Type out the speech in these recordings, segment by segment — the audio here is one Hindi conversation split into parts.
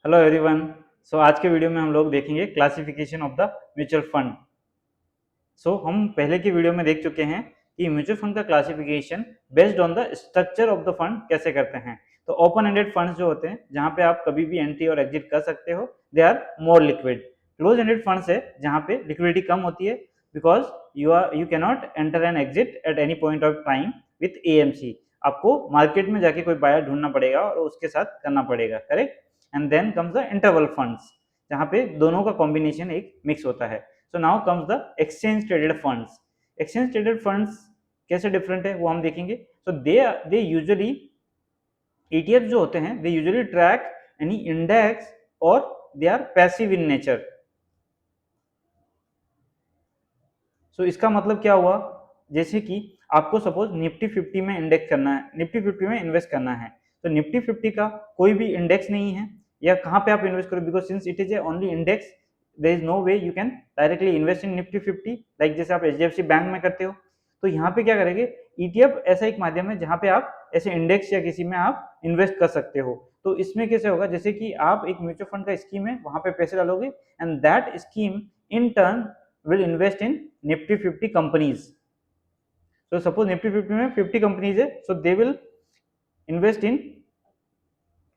Hello everyone. आज के वीडियो में हम लोग देखेंगे classification of the mutual fund. हम पहले की वीडियो में देख चुके हैं कि म्यूचुअल फंड का classification based on the structure of the fund कैसे करते हैं। तो ओपन एंडेड फंड्स जो होते हैं जहां पे आप कभी भी एंट्री और एग्जिट कर सकते हो, they are more liquid. Close ended funds है जहां पे लिक्विडिटी कम होती है because you can not enter and exit at any point of time with AMC. आपको मार्केट में जाके कोई बायर ढूंढना पड़ेगा और उसके साथ करना पड़ेगा, correct. And then comes the interval funds जहां पे दोनों का कॉम्बिनेशन एक मिक्स होता है। So now comes the exchange traded funds. Exchange traded funds कैसे डिफरेंट है वो हम देखेंगे। सो दे यूजुअली ETF जो होते हैं they usually track any index और they are passive in nature. So इसका मतलब क्या हुआ, जैसे कि आपको सपोज निफ्टी 50 में इंडेक्स करना है, निफ्टी 50 में इन्वेस्ट करना है, तो निफ्टी 50 का कोई भी इंडेक्स नहीं है, या कहाँ पे आप इन्वेस्ट करो, because since it is a only index there is no way you can directly invest in Nifty 50 like जैसे आप HDFC बैंक में करते हो। तो यहाँ पे क्या करेंगे, ETF ऐसा एक माध्यम है जहाँ पे आप ऐसे इंडेक्स या किसी में आप इन्वेस्ट कर सकते हो। तो इसमें कैसे होगा, जैसे कि आप एक म्यूचुअल फंड का स्कीम है वहां पे पैसे डालोगे and that scheme in turn will invest in Nifty 50 companies. So suppose Nifty 50 में 50 companies है, so they will invest in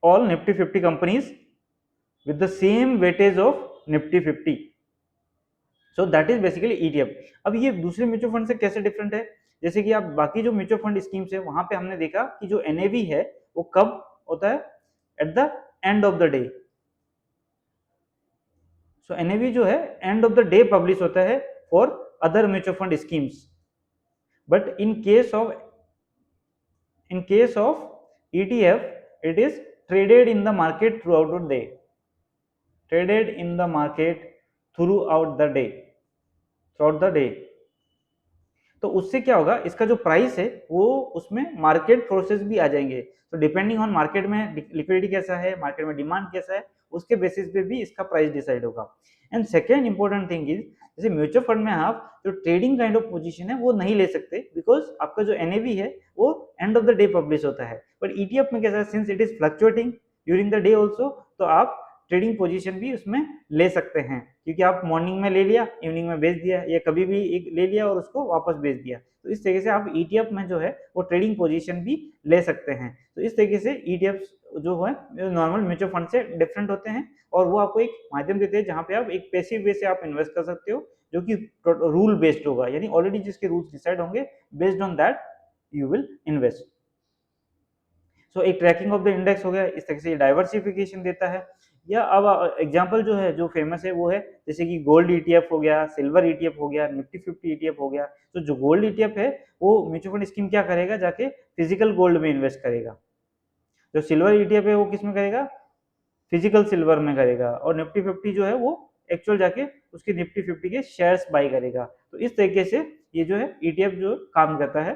all Nifty 50 companies with the same weightage of Nifty 50. So that is basically ETF. अब ये दूसरे म्यूचुअल फंड से कैसे डिफरेंट है, जैसे कि आप बाकी जो म्यूचुअल फंड स्कीम्स है वहां पे हमने देखा कि जो NAV है वो कब होता है, at the end of the day. So NAV जो है end of the day publish होता है for other mutual fund schemes. But in case of ETF, it is traded in the market throughout the day. Traded in the market throughout the day. Throughout the day. तो उससे क्या होगा, इसका जो प्राइस है वो उसमें मार्केट फोर्सेस भी आ जाएंगे। तो डिपेंडिंग ऑन मार्केट में लिक्विडिटी कैसा है, मार्केट में डिमांड कैसा है, उसके बेसिस पे भी इसका प्राइस डिसाइड होगा। And second important thing is, जैसे म्यूचुअल फंड में आप जो ट्रेडिंग काइंड ऑफ पोजीशन है वो नहीं ले सकते बिकॉज आपका जो NAV है वो end of the day publish होता है। बट ETF में कैसा है, since it is fluctuating during the day also, तो आप ट्रेडिंग पोजीशन भी उसमें ले सकते हैं, क्योंकि आप मॉर्निंग में ले लिया, इवनिंग में बेच दिया, या कभी भी एक ले लिया और उसको वापस बेच दिया। तो इस तरीके से आप ETF में जो है वो ट्रेडिंग पोजीशन भी ले सकते हैं। तो इस तरीके से ETF जो है नॉर्मल म्यूचुअल फंड से डिफरेंट होते हैं, और वो आपको एक माध्यम देते हैं जहां पे आप एक पैसिव वे से आप इन्वेस्ट कर सकते हो, जो कि रूल बेस्ड होगा, यानी ऑलरेडी जिसके रूल्स डिसाइड होंगे, based on that you will invest. So एक ट्रैकिंग ऑफ द इंडेक्स हो गया, इस तरह से डाइवर्सिफिकेशन देता है। या अब एग्जांपल जो है जो फेमस है वो है जैसे कि गोल्ड ETF हो गया, सिल्वर ETF हो गया, निफ्टी 50 ETF हो गया। तो जो गोल्ड ETF है वो म्यूचुअल फंड स्कीम क्या करेगा, जाके फिजिकल गोल्ड में इन्वेस्ट करेगा। जो सिल्वर ETF है वो किसमें करेगा, फिजिकल सिल्वर में करेगा। और निफ्टी 50 जो है वो एक्चुअल जाके उसके निफ्टी 50 के शेयर्स बाई करेगा। तो इस तरीके से ये जो है ETF जो काम करता है।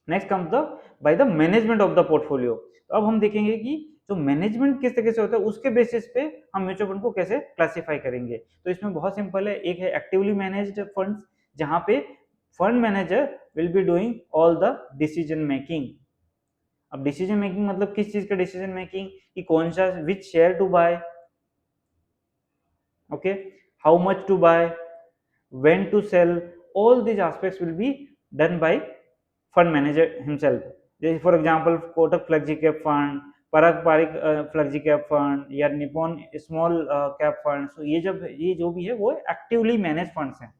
Next comes the by the management of the portfolio. तो अब हम देखेंगे कि जो मैनेजमेंट किस तरीके से होता है उसके बेसिस पे हम म्यूचुअल फंड को कैसे क्लासिफाई करेंगे। तो इसमें बहुत सिंपल है, एक है एक्टिवली मैनेज्ड फंड्स जहां पे fund manager will be doing all the decision making. अब डिसीजन मेकिंग मतलब किस चीज का डिसीजन मेकिंग, कि कौन सा which share to buy, okay, how much to buy, when to sell, all these aspects will be done by fund manager himself. For example, Kotak Flexi Cap Fund, Parag Parik Flexi Cap Fund या Nippon Small Cap Fund। so ये जो भी है वो एक्टिवली मैनेज फंड्स हैं।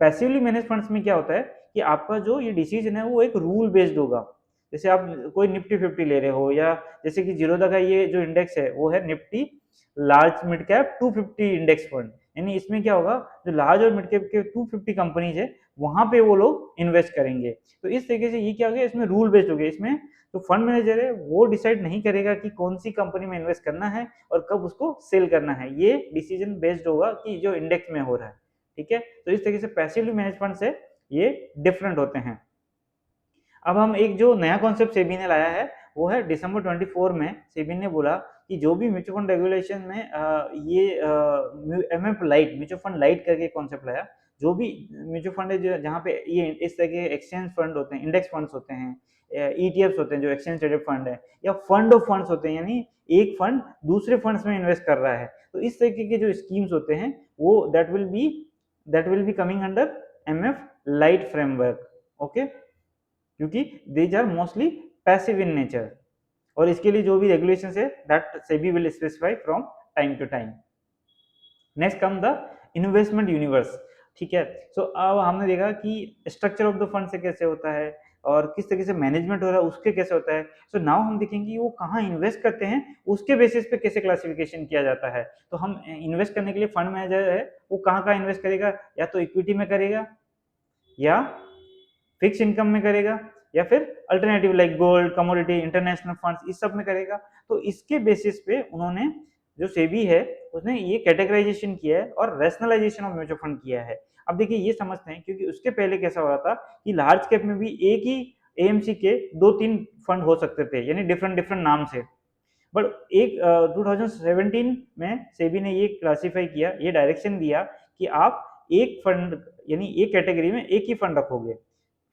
पैसिवली मैनेज फंड्स में क्या होता है कि आपका जो ये डिसीजन है वो एक रूल बेस्ड होगा। जैसे आप कोई निफ्टी 50 ले रहे हो, या जैसे कि जीरोधा का ये जो इंडेक्स है वो है Nifty large mid cap 250 index fund, यानी इसमें क्या होगा, जो लार्ज और मिड कैप के 250 कंपनीज है वहां पे वो लोग इन्वेस्ट करेंगे। तो इस तरीके से ये क्या हो गया, इसमें रूल बेस्ड हो गया। इसमें जो फंड मैनेजर है वो डिसाइड नहीं करेगा कि कौन सी कंपनी में इन्वेस्ट करना है और कब उसको सेल करना है, ये डिसीजन बेस्ड होगा कि जो इंडेक्स में हो रहा है। ठीक है, तो इस तरीके से पैसिवली मैनेज फंड से ये डिफरेंट होते हैं। अब हम एक जो नया कॉन्सेप्ट सेबी ने लाया है वो है दिसंबर 24 में सेबी ने बोला कि जो भी म्यूचुअल फंड रेगुलेशन में ये MF light, mutual fund light करके कॉन्सेप्ट लाया। जो भी म्यूचुअल फंड है जहाँ पे ये इस तरह के एक्सचेंज फंड होते हैं, इंडेक्स फंड्स होते हैं, ईटीएफ्स होते हैं जो एक्सचेंज ट्रेडेड फंड है, या फंड ऑफ फंड्स होते हैं, यानी एक फंड दूसरे फंड्स में इन्वेस्ट कर रहा है। तो इस तरीके के जो स्कीम्स होते हैं वो that will be coming under MF lite framework, okay, क्योंकि these are mostly passive in nature, और इसके लिए जो भी रेगुलेशंस है that SEBI will specify from time to time. Next come the investment universe, ठीक है। सो अब हमने देखा कि स्ट्रक्चर ऑफ द फंड से कैसे होता है और किस तरीके से मैनेजमेंट हो रहा है उसके कैसे होता है। सो नाउ हम देखेंगे कि वो कहाँ इन्वेस्ट करते हैं, उसके बेसिस पे कैसे क्लासिफिकेशन किया जाता है। तो हम इन्वेस्ट करने के लिए फंड मैनेजर है वो कहाँ कहाँ इन्वेस्ट करेगा, या तो इक्विटी में करेगा, या फिक्स इनकम में करेगा, या फिर alternative like gold, commodity, international funds, इस सब में करेगा। तो इसके बेसिस पे उन्होंने जो सेबी है उसने ये कैटेगराइजेशन किया है और रैशनलाइजेशन ऑफ म्यूचुअल फंड किया है। अब देखिए ये समझते हैं, क्योंकि उसके पहले कैसा हो रहा था कि लार्ज कैप में भी एक ही एएमसी के 2-3 फंड हो सकते थे, यानी डिफरेंट डिफरेंट नाम से। बट एक 2017 में सेबी ने ये क्लासिफाई किया, ये डायरेक्शन दिया कि आप एक फंड यानी एक कैटेगरी में एक ही फंड रखोगे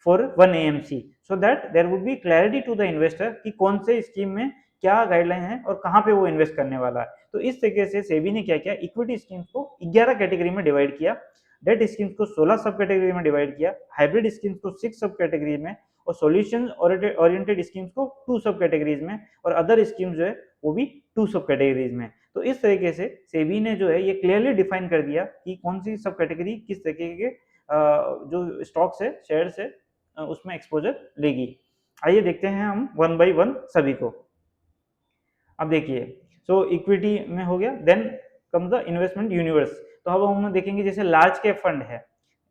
for one AMC, so that there would be clarity to the investor कि कौन से स्कीम में क्या गाइडलाइन है और कहाँ पे वो इन्वेस्ट करने वाला है। तो इस तरीके से सेबी ने क्या किया, इक्विटी स्कीम्स को 11 कैटेगरी में डिवाइड किया, डेट स्कीम्स को 16 सब कैटेगरी में डिवाइड किया, हाइब्रिड स्कीम्स को 6 सब कैटेगरी में, और सॉल्यूशन ओरिएंटेड स्कीम्स को 2 सब कैटेगरीज में, और अदर स्कीम्स जो है वो भी 2 सब कैटेगरीज में। तो इस तरीके से सेबी ने जो है ये क्लियरली डिफाइन कर दिया कि कौन सी सब कैटेगरी किस तरीके के जो स्टॉक्स है, शेयर्स है, उसमें एक्सपोजर लेगी। आइए देखते हैं हम वन बाय वन सभी को। अब देखिए, सो इक्विटी में हो गया, then come the investment universe. तो अब हम देखेंगे जैसे लार्ज कैप फंड है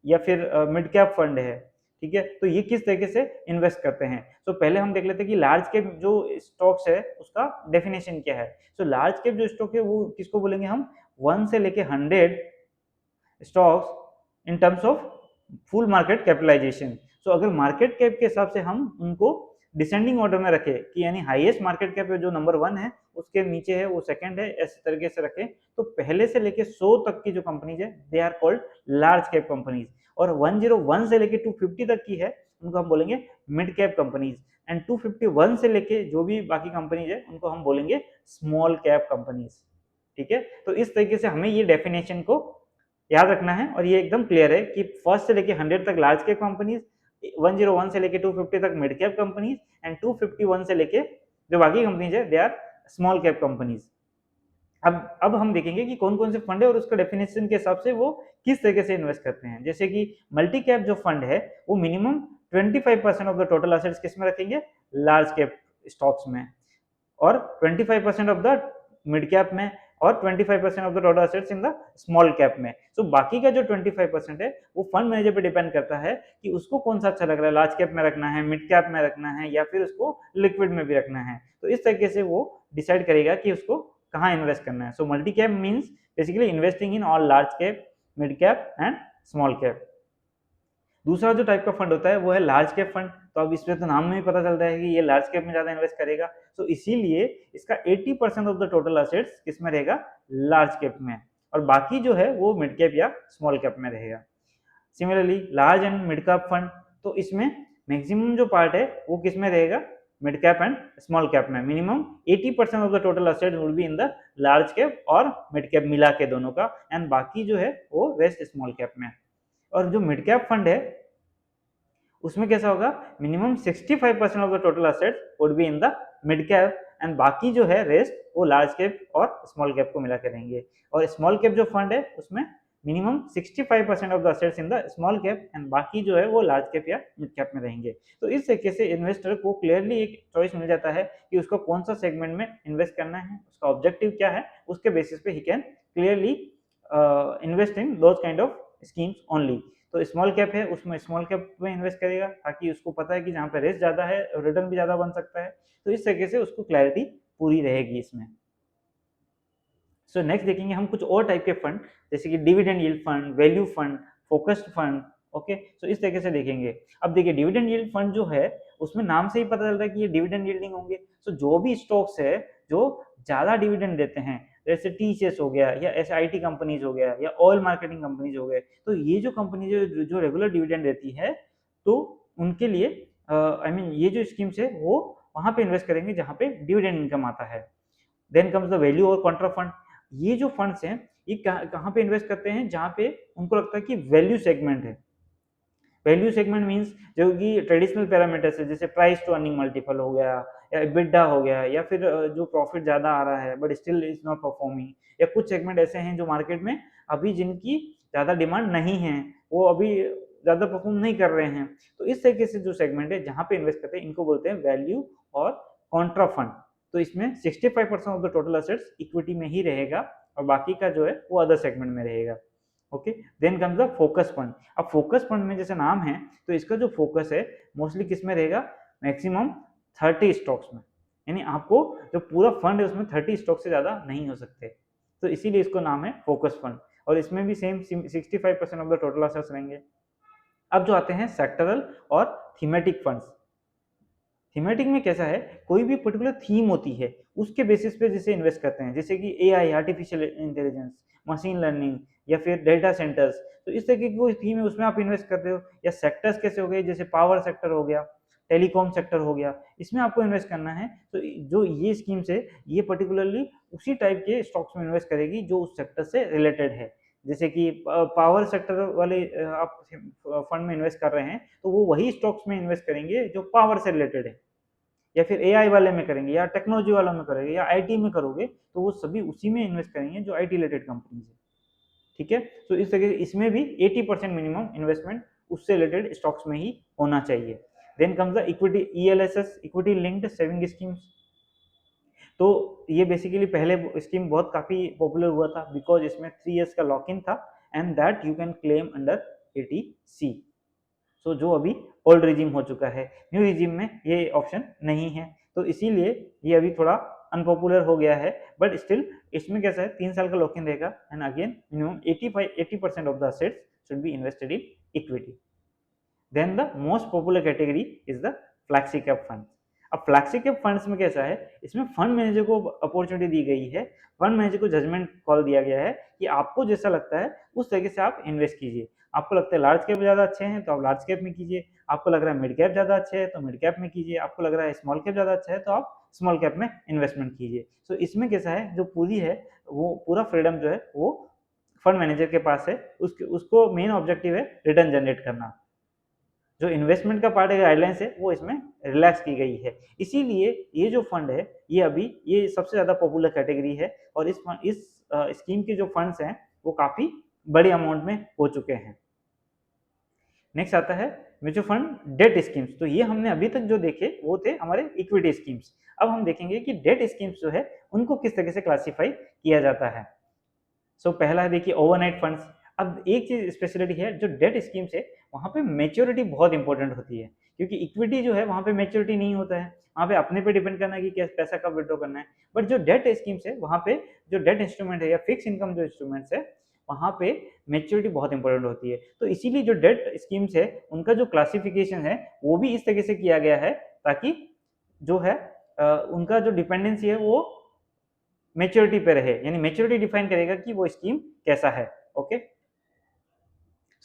या फिर मिड कैप फंड है, ठीक है, तो ये किस तरीके से इन्वेस्ट करते हैं। तो पहले हम देख लेते हैं कि लार्ज कैप जो स्टॉक्स है उसका डेफिनेशन क्या है। सो लार्ज कैप जो स्टॉक है वो किसको बोलेंगे हम, 1 से लेके 100 stocks in terms of full market capitalization. So अगर मार्केट कैप के हिसाब से हम उनको डिसेंडिंग ऑर्डर में रखें कि यानी हाईएस्ट मार्केट कैप जो नंबर 1 है उसके नीचे है वो सेकंड है, इस तरीके से रखें, तो पहले से लेके 100 तक की जो कंपनीज है they are called large cap companies, और 101 से लेके 250 तक की है उनको हम बोलेंगे मिड कैप कंपनीज, एंड 251 से लेके जो भी बाकी कंपनीज है उनको हम बोलेंगे स्मॉल कैप कंपनीज, ठीक है। तो इस तरीके से हमें ये डेफिनेशन को याद रखना है, और ये एकदम क्लियर है कि फर्स्ट से लेके 100 तक लार्ज कैप कंपनीज, 101 से लेके 250 तक मिड कैप कंपनीज, एंड 251 से लेके जो बाकी कंपनीज है they are small cap companies. अब हम देखेंगे कि कौन कौन से फंड है और उसका डेफिनेशन के हिसाब से वो किस तरीके से इन्वेस्ट करते हैं। जैसे कि मल्टी कैप जो फंड है वो minimum 25% of the total assets किस में रखेंगे, लार्ज कैप स्टॉक्स में, और 25% ऑफ द मिड कैप में, और 25% of the total assets in the small cap में। सो बाकी का जो 25% है वो फंड मैनेजर पे डिपेंड करता है कि उसको कौन सा अच्छा लग रहा है, लार्ज कैप में रखना है, मिड कैप में रखना है, या फिर उसको लिक्विड में भी रखना है। तो इस तरीके से वो डिसाइड करेगा कि उसको कहाँ इन्वेस्ट करना है। So multi cap means basically investing in all large cap, mid cap and small cap. दूसरा जो टाइप का फंड होता है वो है लार्ज कैप फंड। तो अब इसमें तो नाम में ही पता चलता है कि ये लार्ज कैप में ज्यादा इन्वेस्ट करेगा, तो इसीलिए इसका 80% ऑफ द टोटल एसेट्स किस में रहेगा, लार्ज कैप में, और बाकी जो है वो मिड कैप या स्मॉल कैप में रहेगा। Similarly large and mid cap fund, तो इसमें मैक्सिमम जो पार्ट है वो किस में रहेगा, mid cap and small cap में। Minimum 80% of the total assets will be in the large cap और मिड कैप मिला के दोनों का, एंड बाकी जो है वो रेस्ट स्मॉल कैप में। और जो मिड कैप फंड है उसमें कैसा होगा, minimum 65% of the total assets would be in the mid cap, and बाकी जो है रेस्ट वो लार्ज कैप और स्मॉल कैप को मिला के रहेंगे। और स्मॉल कैप जो फंड है उसमें minimum 65% of the assets in the small cap, and बाकी जो है वो लार्ज कैप या मिड कैप में रहेंगे। तो इस तरीके से इन्वेस्टर को क्लियरली एक चॉइस मिल जाता है कि उसको कौन सा सेगमेंट में इन्वेस्ट करना है, उसका ऑब्जेक्टिव क्या है, उसके बेसिस पे he can clearly invest in those kind of schemes only. तो स्मॉल कैप है उसमें स्मॉल कैप में इन्वेस्ट करेगा ताकि उसको पता है कि जहाँ पे रिस्क ज़्यादा है और रिटर्न भी ज़्यादा बन सकता है। तो इस तरीके से उसको क्लैरिटी पूरी रहेगी इसमें। सो नेक्स्ट देखेंगे हम कुछ और टाइप के फंड, जैसे कि dividend yield fund, value fund, focused fund. Okay, so इस तरीके से देखेंगे। अब देखिए डिविडेंड यील्ड फंड जो है उसमें नाम से ही पता चल रहा है कि ये डिविडेंड यील्डिंग होंगे। सो जो भी स्टॉक्स है जो ज़्यादा डिविडेंड देते हैं, जैसे टीसीएस हो गया, या ऐसे आईटी कंपनीज हो गया, या ऑयल मार्केटिंग कंपनीज हो गए, तो ये जो कंपनी जो रेगुलर डिविडेंड देती है तो उनके लिए आई मीन ये जो स्कीम्स है वो वहाँ पे इन्वेस्ट करेंगे जहाँ पे डिविडेंड इनकम आता है। देन कम्स द वैल्यू और कॉन्ट्रा फंड। ये जो फंड्स हैं ये कहाँ पे इन्वेस्ट करते हैं, जहाँ पे उनको लगता है कि वैल्यू सेगमेंट है। वैल्यू सेगमेंट मींस जो कि ट्रेडिशनल पैरामीटर्स है, जैसे प्राइस टू अर्निंग मल्टीपल हो गया या EBITDA हो गया, या फिर जो प्रॉफिट ज़्यादा आ रहा है but still is not performing, या कुछ सेगमेंट ऐसे हैं जो मार्केट में अभी जिनकी ज़्यादा डिमांड नहीं है, वो अभी ज़्यादा परफॉर्म नहीं कर रहे हैं। तो इस तरीके से जो सेगमेंट है जहाँ पे इन्वेस्ट करते हैं इनको बोलते हैं वैल्यू और कॉन्ट्रा फंड। तो इसमें 65% of the total assets equity में ही रहेगा और बाकी का जो है वो अदर सेगमेंट में रहेगा। Okay, then comes the focus fund. अब फोकस फंड में जैसे नाम है तो इसका जो फोकस है मोस्टली किस में रहेगा, मैक्सिमम 30 स्टॉक्स में, यानी आपको जो पूरा फंड है उसमें 30 स्टॉक से ज़्यादा नहीं हो सकते, तो इसीलिए इसको नाम है फोकस फंड। और इसमें भी same 65% of the total assets रहेंगे। अब जो आते हैं सेक्टरल और थीमेटिक फंड्स। थीमेटिक में कैसा है, कोई भी पर्टिकुलर थीम होती है उसके बेसिस पे जैसे इन्वेस्ट करते हैं, जैसे कि AI, artificial intelligence, machine learning या फिर डेटा सेंटर्स, तो इस तरीके की कोई थीम है उसमें आप इन्वेस्ट कर रहे हो। या सेक्टर्स कैसे हो गए, जैसे पावर सेक्टर हो गया, टेलीकॉम सेक्टर हो गया, इसमें आपको इन्वेस्ट करना है। तो जो ये स्कीम्स है ये पर्टिकुलरली उसी टाइप के स्टॉक्स में इन्वेस्ट करेगी जो उस सेक्टर से रिलेटेड है। जैसे कि पावर सेक्टर वाले आप फंड में इन्वेस्ट कर रहे हैं तो वो वही स्टॉक्स में इन्वेस्ट करेंगे जो पावर से रिलेटेड है, या फिर AI वाले में करेंगे या टेक्नोलॉजी वालों में करेंगे या IT में करोगे तो वो सभी उसी में इन्वेस्ट करेंगे जो IT रिलेटेड कंपनीज है। ठीक है, तो इस तरीके इसमें भी 80% मिनिमम इन्वेस्टमेंट उससे रिलेटेड स्टॉक्स में ही होना चाहिए। Then comes the equity ELSS, equity linked saving schemes. तो ये बेसिकली पहले स्कीम बहुत काफी पॉपुलर हुआ था बिकॉज इसमें 3 इयर्स का लॉक इन था and that you can claim under 80C। सो जो अभी ओल्ड रिजीम हो चुका है, न्यू रिजीम में ये ऑप्शन नहीं है, तो इसीलिए ये अभी थोड़ा अनपॉपुलर हो गया है। बट स्टिल इसमें कैसा है, 3 साल का लॉक इन रहेगा and again minimum 80% of the assets should be invested in equity. Then the most popular category is the flexi cap fund. अब फ्लैक्सी कैप फंड्स में कैसा है, इसमें फंड मैनेजर को अपॉर्चुनिटी दी गई है, फंड मैनेजर को जजमेंट कॉल दिया गया है कि आपको जैसा लगता है उस तरीके से आप इन्वेस्ट कीजिए। आपको लगता है लार्ज कैप ज़्यादा अच्छे हैं तो आप लार्ज कैप में कीजिए, आपको लग रहा है मिड कैप ज़्यादा अच्छे है तो मिड कैप में कीजिए, आपको लग रहा है स्मॉल कैप ज़्यादा अच्छा है तो आप स्मॉल कैप में इन्वेस्टमेंट कीजिए। सो इसमें कैसा है, जो पूरी है वो पूरा फ्रीडम जो है वो फंड मैनेजर के पास है, उसको मेन ऑब्जेक्टिव है रिटर्न जनरेट करना। जो इन्वेस्टमेंट का पार्ट है, गाइडलाइंस है, वो इसमें रिलैक्स की गई है। इसीलिए ये जो फंड है ये अभी ये सबसे ज़्यादा पॉपुलर कैटेगरी है और इस स्कीम के जो फंड्स हैं वो काफ़ी बड़े अमाउंट में हो चुके हैं। नेक्स्ट आता है म्यूचुअल फंड डेट स्कीम्स। तो ये हमने अभी तक जो देखे वो थे हमारे इक्विटी स्कीम्स। अब हम देखेंगे कि डेट स्कीम्स जो है उनको किस तरह से क्लासीफाई किया जाता है। सो पहला है देखिए ओवरनाइट फंड्स। अब एक चीज स्पेशलिटी है, जो डेट स्कीम्स है वहाँ पे मेच्योरिटी बहुत इंपॉर्टेंट होती है, क्योंकि इक्विटी जो है वहाँ पे मेच्योरिटी नहीं होता है, वहाँ पे अपने पे डिपेंड करना है कि क्या पैसा कब विड्रॉ करना है। बट जो डेट स्कीम्स है वहाँ पे जो डेट इंस्ट्रूमेंट है या फिक्स इनकम जो इंस्ट्रूमेंट्स है वहाँ पे मेच्योरिटी बहुत इंपॉर्टेंट होती है। तो इसीलिए जो डेट स्कीम्स है उनका जो क्लासिफिकेशन है वो भी इस तरीके से किया गया है ताकि जो है उनका जो डिपेंडेंसी है वो मेच्योरिटी पे रहे, यानी मेच्योरिटी डिफाइन करेगा कि वो स्कीम कैसा है। ओके,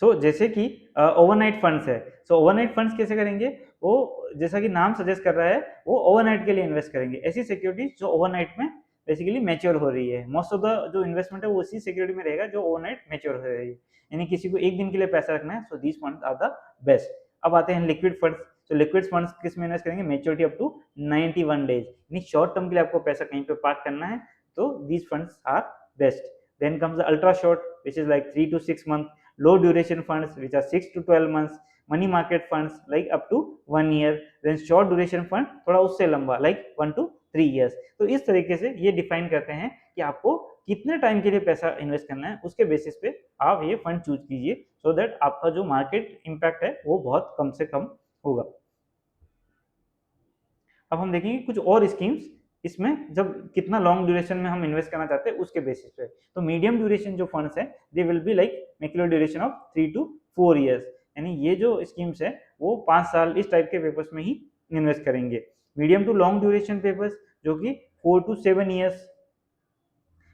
सो जैसे कि ओवरनाइट फंड्स है, सो ओवरनाइट फंड्स कैसे करेंगे, वो जैसा कि नाम सजेस्ट कर रहा है वो ओवरनाइट के लिए इन्वेस्ट करेंगे, ऐसी सिक्योरिटी जो ओवरनाइट में बेसिकली मैच्योर हो रही है। मोस्ट ऑफ द जो इन्वेस्टमेंट है वो उसी सिक्योरिटी में रहेगा जो ओवरनाइट मैच्योर हो रही है, यानी किसी को एक दिन के लिए पैसा रखना है, so these funds are the best. अब आते हैं लिक्विड फंड्स। तो लिक्विड फंड्स किस में इन्वेस्ट करेंगे, मेच्योरिटी अप टू 91 डेज, यानी शॉर्ट टर्म के लिए आपको पैसा कहीं पे पार्क करना है तो these funds are best. Then comes the ultra short which is like 3 to 6 month, low duration funds which are 6 to 12 months, money market funds like up to 1 year, then short duration fund थोड़ा उससे लंबा like 1 to 3 years। तो इस तरीके से ये डिफाइन करते हैं कि आपको कितने टाइम के लिए पैसा इन्वेस्ट करना है, उसके बेसिस पे आप ये फंड चूज कीजिए सो दैट आपका जो मार्केट इम्पैक्ट है वो बहुत कम से कम होगा। अब हम देखेंगे कुछ और स्कीम्स, इसमें जब कितना लॉन्ग ड्यूरेशन में हम इन्वेस्ट करना चाहते हैं उसके बेसिस पे। तो मीडियम ड्यूरेशन जो फंड्स हैं they will be like maximum duration of 3 to 4 years, यानी ये जो स्कीम्स है वो 5 साल इस टाइप के पेपर्स में ही इन्वेस्ट करेंगे। Medium to long duration papers जो कि 4 to 7 years।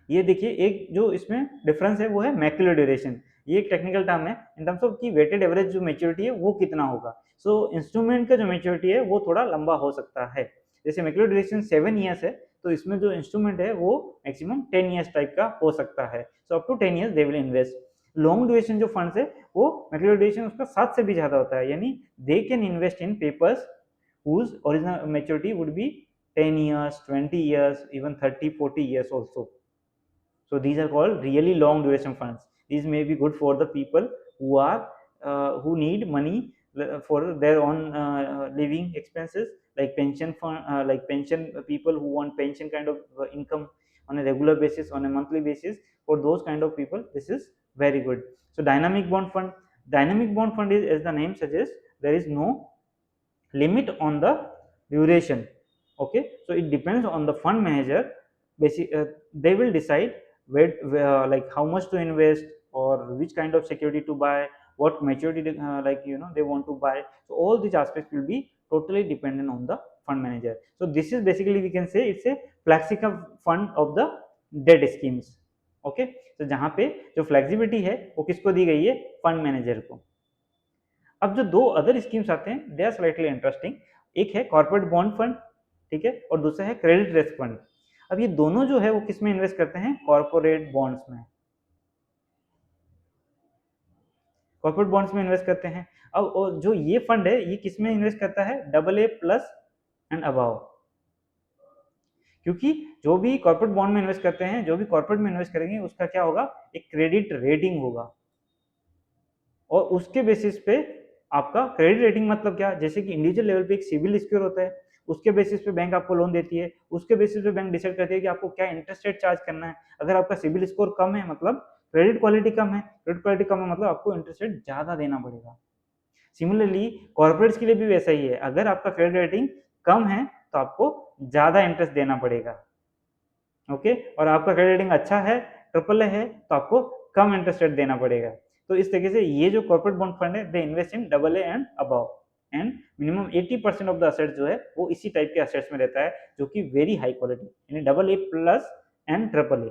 ये देखिए एक जो इसमें डिफरेंस है वो है मैक्सिमम ड्यूरेशन, ये एक टेक्निकल टर्म है इन टर्म्स ऑफ कि वेटेड एवरेज जो मेच्योरिटी है वो कितना होगा। सो इंस्ट्रूमेंट का जो मेच्योरिटी है वो थोड़ा लंबा हो सकता है। जैसे मैक्सिमम ड्यूरेशन 7 ईयर्स है, तो इसमें जो इंस्ट्रूमेंट है वो मैक्सिमम 10 ईयर्स टाइप का हो सकता है। So up to 10 years they will invest. Long duration जो फंड्स है वो मैक्सिमम ड्यूरेशन उसका 7 से भी ज्यादा होता है, यानी they can invest in papers whose original maturity would be 10 years, 20 years, even 30, 40 years also. So these are called really long duration funds. These may be good for the people who are who need money for their own living expenses, like pension fund, like pension people who want pension kind of income on a regular basis, on a monthly basis. For those kind of people, this is very good. So dynamic bond fund. Dynamic bond fund is, as the name suggests, there is no limit on the duration. Okay, so it depends on the fund manager. They will decide where like how much to invest or which kind of security to buy, what maturity like they want to buy. So all these aspects will be totally dependent on the fund manager. So this is basically, we can say, it's a flexible fund of the debt schemes. Okay, तो जहां पे जो फ्लेक्सिबिलिटी है वो किसको दी गई है? फंड मैनेजर को। अब जो दो अदर स्कीम्स आते हैं दे आर स्लाइटली इंटरेस्टिंग। एक है कॉर्पोरेट बॉन्ड फंड, ठीक है, और दूसरा है क्रेडिट रिस्क फंड। अब ये दोनों जो है वो किस में इन्वेस्ट करते हैं? कॉर्पोरेट बॉन्ड्स में। कॉर्पोरेट बॉन्ड्स में इन्वेस्ट करते हैं। अब जो ये फंड है ये किस में इन्वेस्ट करता है? AA+ and above. क्योंकि जो भी कॉर्पोरेट बॉन्ड में इन्वेस्ट करते हैं, जो भी कॉर्पोरेट में इन्वेस्ट करेंगे, उसका क्या होगा? एक क्रेडिट रेटिंग होगा, और उसके बेसिस पे आपका क्रेडिट रेटिंग मतलब क्या? जैसे कि इंडिविजुअल लेवल पे एक सिविल स्कोर होता है, उसके बेसिस पे बैंक आपको लोन देती है, उसके बेसिस पे बैंक डिसाइड करती है कि आपको क्या इंटरेस्ट रेट चार्ज करना है। अगर आपका सिविल स्कोर कम है मतलब क्रेडिट क्वालिटी कम है, क्रेडिट क्वालिटी कम है मतलब आपको इंटरेस्ट रेट ज्यादा देना पड़ेगा। सिमिलरली कॉर्पोरेट्स के लिए भी वैसा ही है, अगर आपका क्रेडिट रेटिंग कम है तो आपको ज्यादा इंटरेस्ट देना पड़ेगा। ओके, और आपका क्रेडिट रेटिंग अच्छा है, AAA है, तो आपको कम इंटरेस्ट रेट देना पड़ेगा। तो इस तरीके से ये जो कॉर्पोरेट बॉन्ड फंड है they invest in AA and above, and minimum 80% of the assets जो है वो इसी टाइप के असेट्स में रहता है, जो कि वेरी हाई क्वालिटी, यानी AA+ एंड AAA।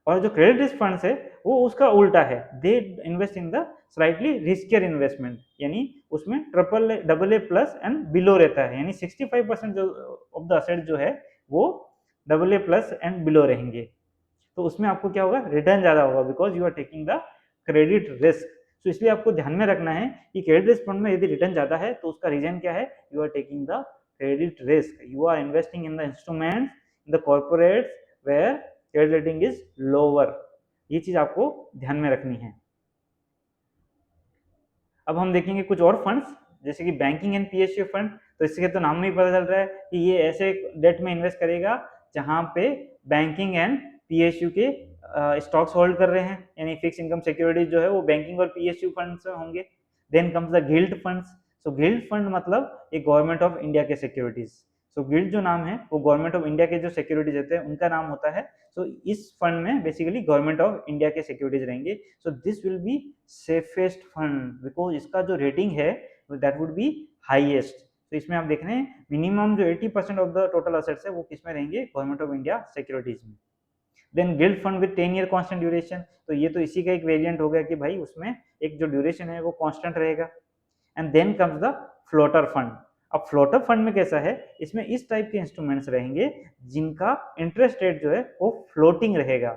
और जो क्रेडिट रिस्क फंड्स है वो उसका उल्टा है, they invest in the slightly riskier investment, यानी उसमें AA+ एंड बिलो रहता है, यानी 65% जो ऑफ द असेट जो है वो AA+ एंड बिलो रहेंगे। तो उसमें आपको क्या होगा? रिटर्न ज्यादा होगा, because you are taking the credit risk. तो इसलिए आपको ध्यान में रखना है कि क्रेडिट रिस्क फंड में यदि रिटर्न ज्यादा है तो उसका रीजन क्या है? You are taking the credit risk, you are investing in the instruments, in the corporates where credit rating is lower. ये चीज आपको ध्यान में रखनी है। अब हम देखेंगे कुछ और फंड्स, जैसे कि बैंकिंग एंड PSU फंड। तो इसके तो नाम में ही पता चल रहा है कि ये ऐसे डेट में इन्वेस्ट करेगा जहां पे बैंकिंग एंड PSU के स्टॉक्स होल्ड कर रहे हैं, यानी फिक्स इनकम सिक्योरिटीज जो है वो बैंकिंग और PSU फंड से होंगे। Then comes the gilt funds. So gilt fund मतलब ये गवर्नमेंट ऑफ इंडिया के सिक्योरिटीज। सो गिल्ड जो नाम है वो गवर्नमेंट ऑफ इंडिया के जो सिक्योरिटीज रहते हैं उनका नाम होता है। सो इस फंड में बेसिकली गवर्नमेंट ऑफ इंडिया के सिक्योरिटीज रहेंगे। So this will be safest fund, because इसका जो रेटिंग है दैट वुड बी हाईएस्ट। तो इसमें आप देख रहे हैं मिनिमम जो 80% ऑफ द टोटल असेट्स है वो किसमें रहेंगे? गवर्नमेंट ऑफ इंडिया सिक्योरिटीज में। Then gilt fund with 10 year constant duration. तो ये तो इसी का एक वेरिएंट हो गया कि भाई उसमें एक जो ड्यूरेशन है वो कांस्टेंट रहेगा। And then comes the floater fund. अब फ्लोटर फंड में कैसा है? इसमें इस टाइप के इंस्ट्रूमेंट्स रहेंगे जिनका इंटरेस्ट रेट जो है वो फ्लोटिंग रहेगा।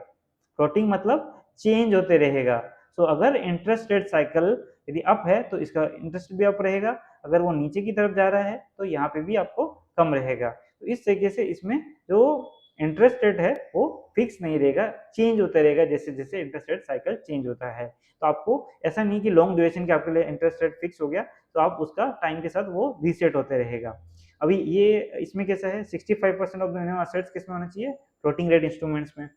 फ्लोटिंग मतलब चेंज होते रहेगा। सो अगर इंटरेस्ट रेट साइकिल यदि अप है तो इसका इंटरेस्ट भी अप रहेगा, अगर वो नीचे की तरफ जा रहा है तो यहाँ पे भी आपको कम रहेगा। तो इस तरीके से इसमें जो इंटरेस्ट रेट है वो फिक्स नहीं रहेगा, चेंज होता रहेगा जैसे जैसे इंटरेस्ट रेट साइकिल चेंज होता है। तो आपको ऐसा नहीं कि लॉन्ग ड्यूरेशन के आपके लिए इंटरेस्ट रेट फिक्स हो गया तो आप उसका टाइम के साथ वो रीसेट होते रहेगा। अभी ये इसमें कैसा है? 65% ऑफ द मिनिमम असेट्स किसमें होना चाहिए? फ्लोटिंग रेट इंस्ट्रूमेंट्स में।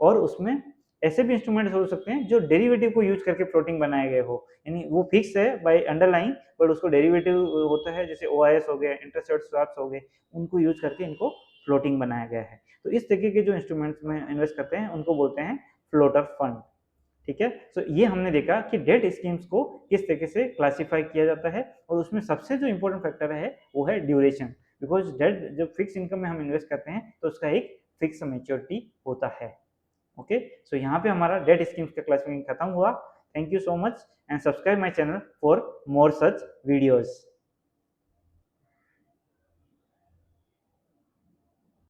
और उसमें ऐसे भी इंस्ट्रूमेंट्स हो सकते हैं जो डेरिवेटिव को यूज करके फ्लोटिंग बनाए गए हो, यानी वो फिक्स है बाय अंडरलाइंग बट उसको डेरिवेटिव होता है, जैसे OIS हो गया, इंटरेस्ट रेट स्वैप्स हो गए, उनको यूज करके इनको फ्लोटिंग बनाया गया है। तो इस तरीके के जो इंस्ट्रूमेंट्स में इन्वेस्ट करते हैं उनको बोलते हैं फ्लोटर फंड। ठीक है, तो ये हमने देखा कि डेट स्कीम्स को किस तरीके से क्लासिफाई किया जाता है, और उसमें सबसे जो इंपॉर्टेंट फैक्टर है वो है ड्यूरेशन, बिकॉज डेट जब फिक्स इनकम में हम इन्वेस्ट करते हैं तो उसका एक फिक्स मैच्योरिटी होता है। ओके, सो यहाँ पे हमारा डेट स्कीम्स का क्लासिफिकेशन खत्म हुआ। Thank you so much and subscribe my channel for more such videos.